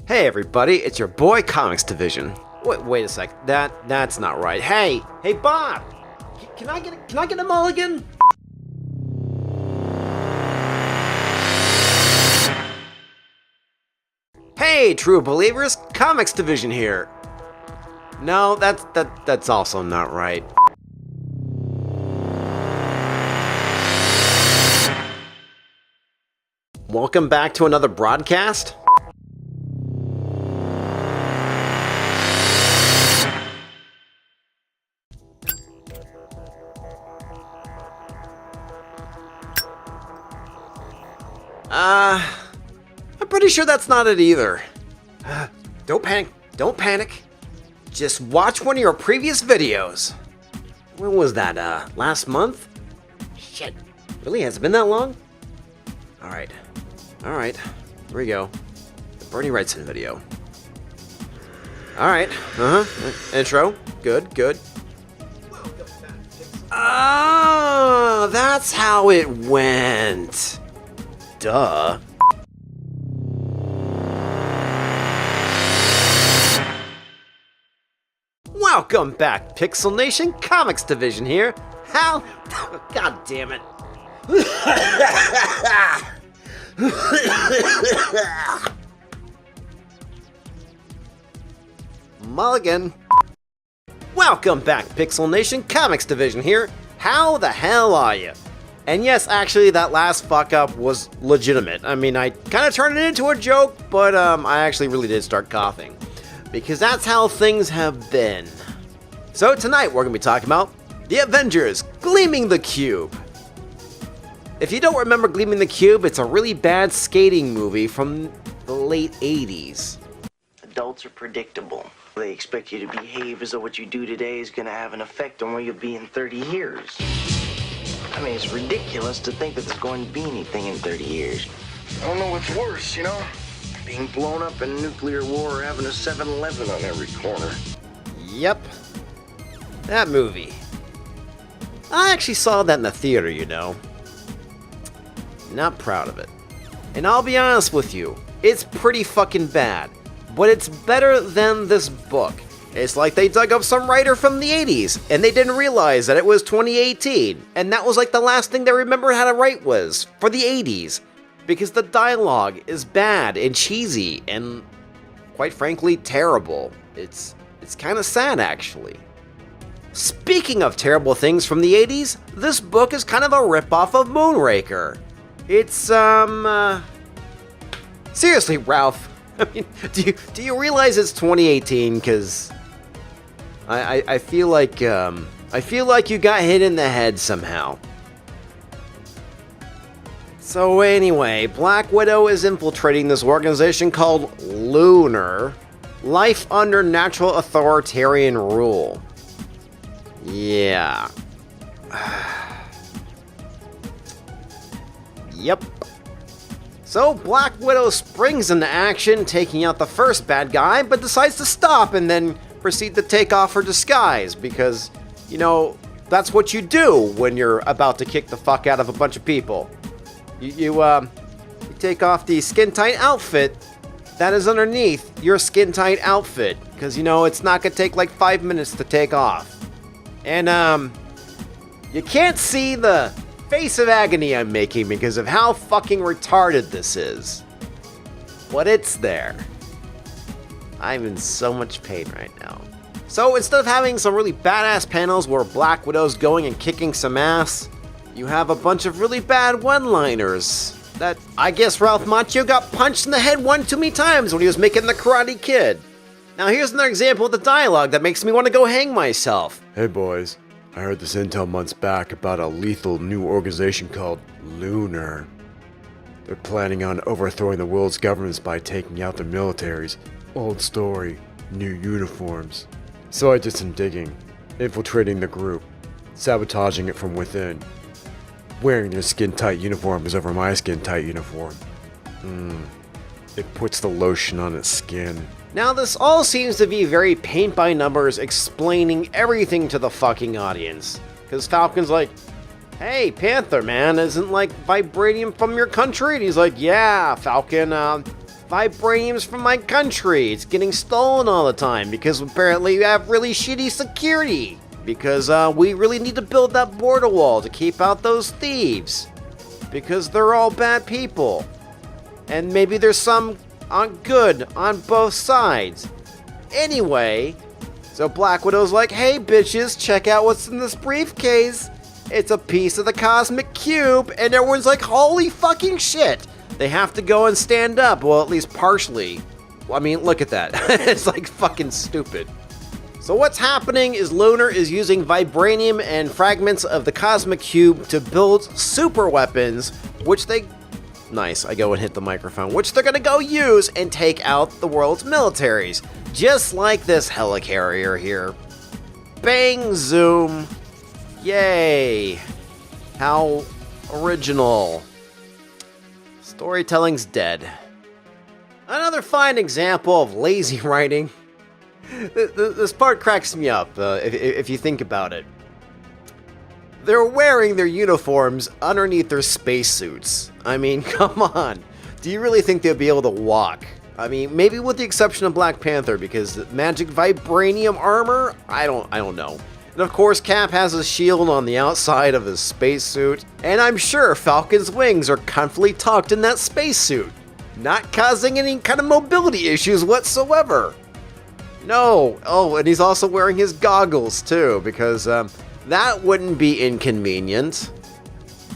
Hey everybody, it's your boy Comics Division. Wait a sec. That's not right. Hey Bob, can I get a mulligan? Hey true believers, Comics Division here. No, that's also not right. Welcome back to another broadcast. I'm pretty sure that's not it either. Don't panic. Just watch one of your previous videos. When was that, last month? Shit, really? Has it been that long? Alright, here we go. The Bernie Wrightson video. Alright, intro, good. Ah, that's how it went. Duh. Welcome back, Pixel Nation. Comics Division here. How? God damn it. Mulligan. Welcome back, Pixel Nation. Comics Division here. How the hell are you? And yes, actually, that last fuck up was legitimate. I mean, I kind of turned it into a joke, but I actually really did start coughing. Because that's how things have been. So tonight, we're going to be talking about the Avengers, Gleaming the Cube. If you don't remember Gleaming the Cube, it's a really bad skating movie from the late 80s. Adults are predictable. They expect you to behave as though what you do today is going to have an effect on where you'll be in 30 years. I mean, it's ridiculous to think that there's going to be anything in 30 years. I don't know what's worse, you know? Being blown up in a nuclear war or having a 7-Eleven on every corner. Yep. That movie. I actually saw that in the theater, you know. Not proud of it. And I'll be honest with you, it's pretty fucking bad. But it's better than this book. It's like they dug up some writer from the 80s, and they didn't realize that it was 2018, and that was like the last thing they remembered how to write was, for the 80s. Because the dialogue is bad and cheesy, and quite frankly, terrible. It's kind of sad, actually. Speaking of terrible things from the 80s, this book is kind of a ripoff of Moonraker. It's, seriously, Ralph, I mean, do you realize it's 2018? Because I feel like you got hit in the head somehow. So anyway, Black Widow is infiltrating this organization called Lunar, Life Under Natural Authoritarian Rule. Yeah. Yep. So Black Widow springs into action, taking out the first bad guy, but decides to stop and then proceed to take off her disguise because, you know, that's what you do when you're about to kick the fuck out of a bunch of people. You take off the skin-tight outfit that is underneath your skin-tight outfit because, you know, it's not gonna take like 5 minutes to take off. And, you can't see the face of agony I'm making because of how fucking retarded this is. But it's there. I'm in so much pain right now. So instead of having some really badass panels where Black Widow's going and kicking some ass, you have a bunch of really bad one-liners that I guess Ralph Macchio got punched in the head one too many times when he was making The Karate Kid. Now here's another example of the dialogue that makes me want to go hang myself. Hey boys, I heard this intel months back about a lethal new organization called Lunar. They're planning on overthrowing the world's governments by taking out their militaries. Old story, new uniforms. So I did some digging, infiltrating the group, sabotaging it from within. Wearing their skin-tight uniforms over my skin-tight uniform. It puts the lotion on its skin. Now this all seems to be very paint by numbers explaining everything to the fucking audience. Cause Falcon's like, hey Panther man, isn't like vibranium from your country? And he's like, yeah Falcon, Vibranium's from my country. It's getting stolen all the time because apparently we have really shitty security. Because we really need to build that border wall to keep out those thieves. Because they're all bad people. And maybe there's some good on both sides. Anyway, so Black Widow's like, hey bitches, check out what's in this briefcase. It's a piece of the cosmic cube. And everyone's like, holy fucking shit. They have to go and stand up. Well, at least partially. I mean, look at that. It's like fucking stupid. So what's happening is Lunar is using vibranium and fragments of the cosmic cube to build super weapons, which they... Nice, I go and hit the microphone. Which they're gonna go use and take out the world's militaries. Just like this helicarrier here. Bang, zoom. Yay. How original. Storytelling's dead. Another fine example of lazy writing. This part cracks me up, if you think about it. They're wearing their uniforms underneath their spacesuits. I mean, come on. Do you really think they'll be able to walk? I mean, maybe with the exception of Black Panther, because magic vibranium armor? I don't know. And of course, Cap has a shield on the outside of his spacesuit. And I'm sure Falcon's wings are comfortably tucked in that spacesuit, not causing any kind of mobility issues whatsoever. No. Oh, and he's also wearing his goggles too, because that wouldn't be inconvenient.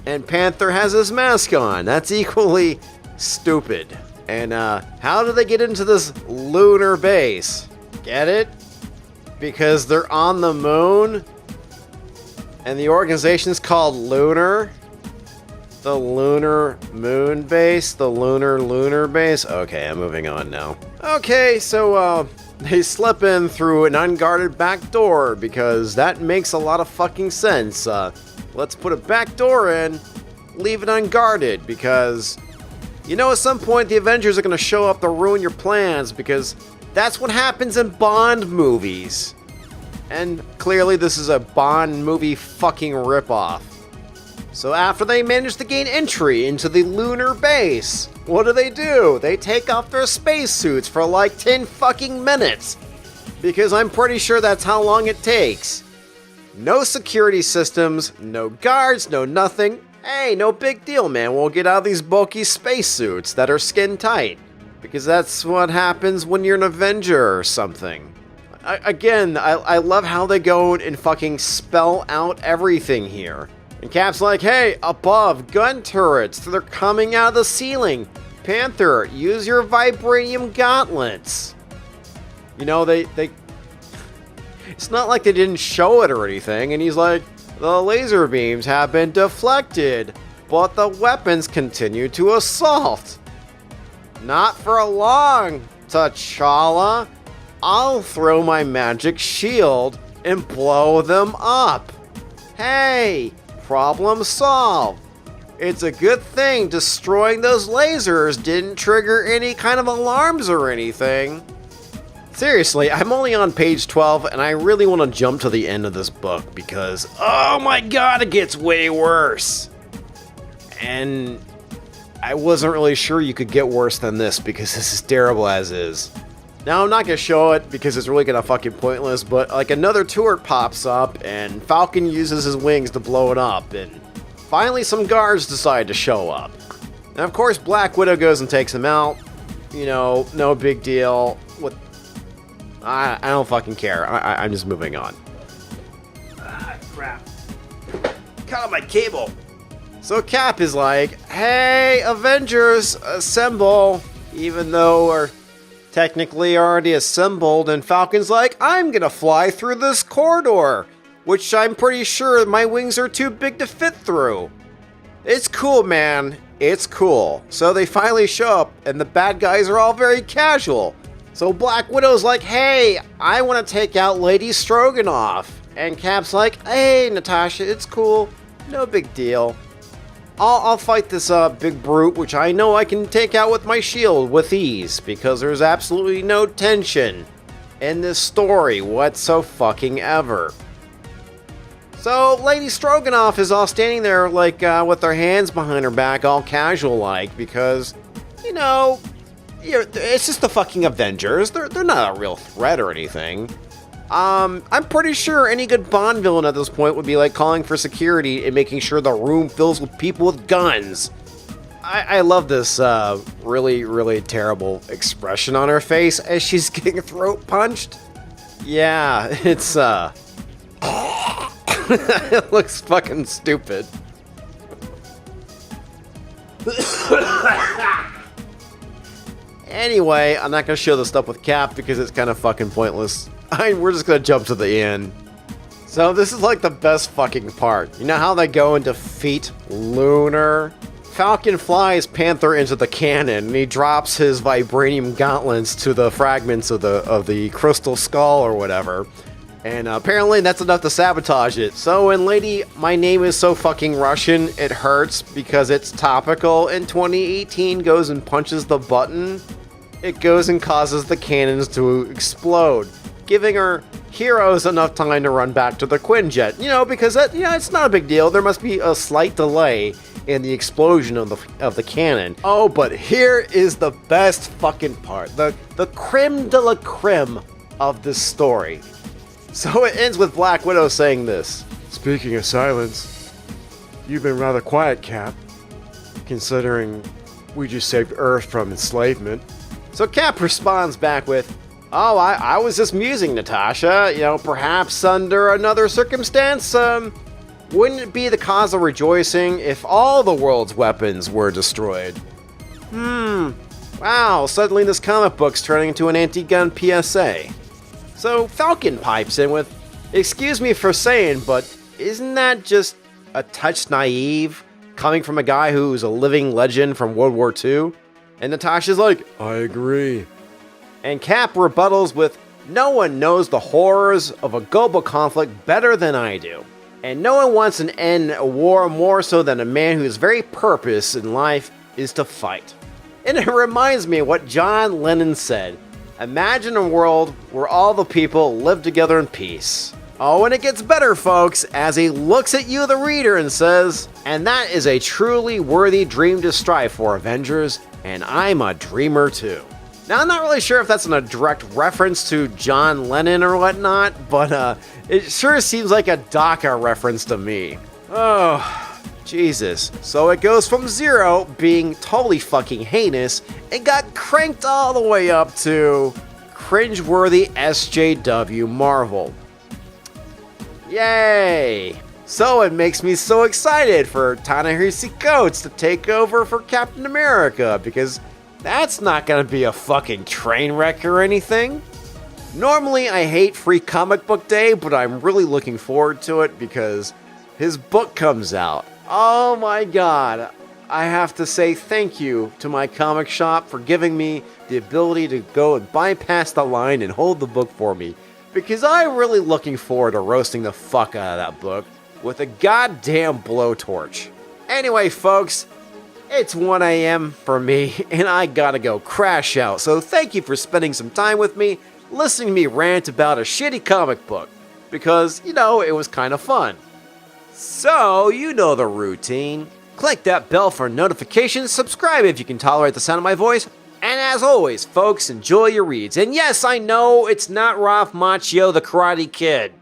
And Panther has his mask on. That's equally stupid. And how do they get into this lunar base? Get it? Because they're on the moon? And the organization's called Lunar? The Lunar Moon Base? The Lunar Base? Okay, I'm moving on now. Okay, so they slip in through an unguarded back door because that makes a lot of fucking sense. Let's put a back door in, leave it unguarded because, you know, at some point the Avengers are going to show up to ruin your plans because that's what happens in Bond movies. And clearly this is a Bond movie fucking ripoff. So after they manage to gain entry into the lunar base, what do? They take off their spacesuits for like 10 fucking minutes. Because I'm pretty sure that's how long it takes. No security systems, no guards, no nothing. Hey, no big deal, man. We'll get out of these bulky spacesuits that are skin tight. Because that's what happens when you're an Avenger or something. I love how they go and fucking spell out everything here. And Cap's like, hey, above, gun turrets, they're coming out of the ceiling. Panther, use your vibranium gauntlets. You know, they it's not like they didn't show it or anything, and he's like, the laser beams have been deflected, but the weapons continue to assault. Not for long, T'Challa. I'll throw my magic shield and blow them up. Hey, problem solved. It's a good thing destroying those lasers didn't trigger any kind of alarms or anything. Seriously, I'm only on page 12 and I really want to jump to the end of this book because, oh my god, it gets way worse. And I wasn't really sure you could get worse than this because this is terrible as is. Now, I'm not going to show it because it's really kind of fucking pointless, but like another turret pops up and Falcon uses his wings to blow it up, and finally some guards decide to show up. And of course, Black Widow goes and takes him out. You know, no big deal. I don't fucking care. I'm just moving on. Ah, crap. Cut on my cable. So Cap is like, hey, Avengers, assemble. Even though we're technically already assembled, and Falcon's like, I'm gonna fly through this corridor, which I'm pretty sure my wings are too big to fit through. It's cool, man. It's cool. So they finally show up, and the bad guys are all very casual. So Black Widow's like, hey, I want to take out Lady Stroganoff. And Cap's like, hey, Natasha, it's cool. No big deal. I'll fight this big brute, which I know I can take out with my shield with ease, because there's absolutely no tension in this story whatsoever. So Lady Stroganoff is all standing there like with her hands behind her back, all casual like, because, you know, it's just the fucking Avengers. They're not a real threat or anything. I'm pretty sure any good Bond villain at this point would be like calling for security and making sure the room fills with people with guns. I love this really, really terrible expression on her face as she's getting throat punched. Yeah, it's it looks fucking stupid. Anyway, I'm not gonna show the stuff with Cap because it's kind of fucking pointless. We're just gonna jump to the end. So this is like the best fucking part. You know how they go and defeat Lunar? Falcon flies Panther into the cannon and he drops his vibranium gauntlets to the fragments of the crystal skull or whatever. And apparently that's enough to sabotage it. So when Lady My Name Is So Fucking Russian, It Hurts Because It's Topical in 2018 goes and punches the button, it goes and causes the cannons to explode, giving our heroes enough time to run back to the Quinjet. Because it's not a big deal. There must be a slight delay in the explosion of the cannon. Oh, but here is the best fucking part. The creme de la creme of this story. So it ends with Black Widow saying this. Speaking of silence, you've been rather quiet, Cap, considering we just saved Earth from enslavement. So Cap responds back with, "Oh, I was just musing, Natasha. Perhaps under another circumstance, wouldn't it be the cause of rejoicing if all the world's weapons were destroyed?" Wow, suddenly this comic book's turning into an anti-gun PSA. So Falcon pipes in with, "Excuse me for saying, but isn't that just a touch naive, coming from a guy who's a living legend from World War II?" And Natasha's like, I agree. And Cap rebuttals with, "No one knows the horrors of a global conflict better than I do. And no one wants an end to a war more so than a man whose very purpose in life is to fight." And it reminds me of what John Lennon said. Imagine a world where all the people live together in peace. Oh, and it gets better, folks, as he looks at you, the reader, and says, "And that is a truly worthy dream to strive for, Avengers, and I'm a dreamer too." Now, I'm not really sure if that's a direct reference to John Lennon or whatnot, but it sure seems like a DACA reference to me. Oh, Jesus. So it goes from zero, being totally fucking heinous, and got cranked all the way up to cringeworthy SJW Marvel. Yay! So it makes me so excited for Ta-Nehisi Coates to take over for Captain America, because that's not gonna be a fucking train wreck or anything. Normally I hate Free Comic Book Day, but I'm really looking forward to it because his book comes out. Oh my god. I have to say thank you to my comic shop for giving me the ability to go and bypass the line and hold the book for me, because I'm really looking forward to roasting the fuck out of that book with a goddamn blowtorch. Anyway, folks, it's 1 a.m. for me, and I gotta go crash out. So thank you for spending some time with me, listening to me rant about a shitty comic book, because, it was kind of fun. So, you know the routine. Click that bell for notifications, subscribe if you can tolerate the sound of my voice, and as always, folks, enjoy your reads. And yes, I know it's not Ralph Macchio the Karate Kid.